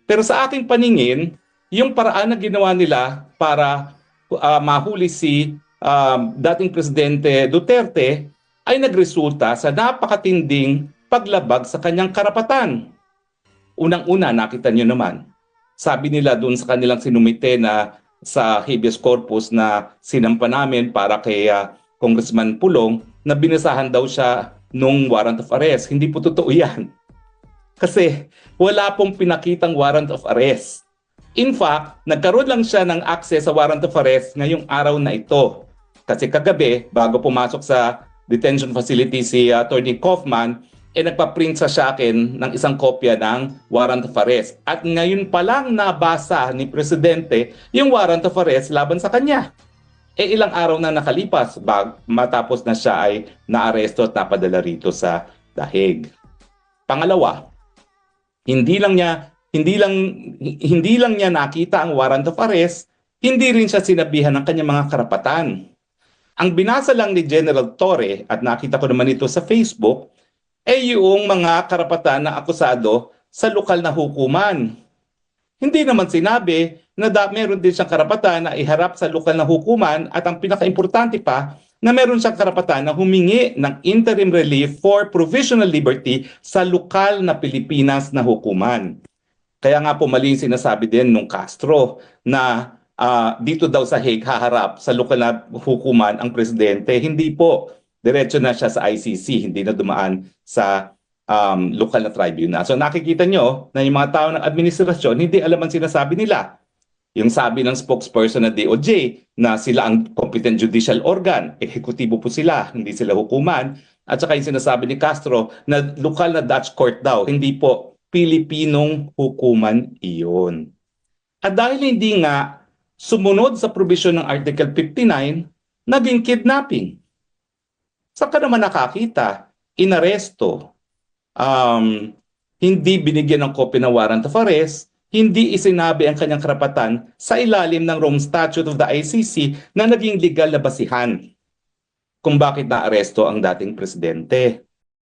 Pero sa aking paningin, yung paraan na ginawa nila para mahuli si dating Presidente Duterte ay nagresulta sa napakatinding paglabag sa kanyang karapatan. Unang-una, nakita nyo naman, sabi nila dun sa kanilang sinumite na sa habeas corpus na sinampa namin para kay Congressman Pulong na binasahan daw siya nung warrant of arrest. Hindi po totoo yan. Kasi wala pong pinakitang warrant of arrest. In fact, nagkaroon lang siya ng access sa warrant of arrest ngayong araw na ito. Kasi kagabi, bago pumasok sa detention facility si Attorney Kaufman, nagpa-print sa akin ng isang kopya ng warrant of arrest. At ngayon pa lang nabasa ni Presidente yung warrant of arrest laban sa kanya. Ilang araw na nakalipas matapos na siya ay naaresto at napadala rito sa Dahig. Pangalawa, hindi lang niya nakita ang warrant of arrest, hindi rin siya sinabihan ng kanyang mga karapatan. Ang binasa lang ni General Torre, at nakita ko naman ito sa Facebook, ay yung mga karapatan na akusado sa lokal na hukuman. Hindi naman sinabi na meron din siyang karapatan na iharap sa lokal na hukuman, at ang pinaka-importante pa, na meron siyang karapatan na humingi ng interim relief for provisional liberty sa lokal na Pilipinas na hukuman. Kaya nga po mali yung sinasabi din nung Castro na dito daw sa Hague haharap sa lokal na hukuman ang presidente. Hindi po. Diretso na siya sa ICC, hindi na dumaan sa lokal na tribunal. So nakikita nyo na yung mga tao ng administrasyon, hindi alam ang sinasabi nila. Yung sabi ng spokesperson ng DOJ na sila ang competent judicial organ, ehekutibo po sila, hindi sila hukuman. At saka yung sinasabi ni Castro na lokal na Dutch court daw, hindi po, Pilipinong hukuman iyon. At dahil hindi nga sumunod sa probisyon ng Article 59, naging kidnapping. Saan ka naman nakakita? Inaresto, hindi binigyan ng kopya ng warrant of arrest, hindi isinabi ang kanyang karapatan sa ilalim ng Rome Statute of the ICC na naging legal na basihan kung bakit naaresto ang dating presidente.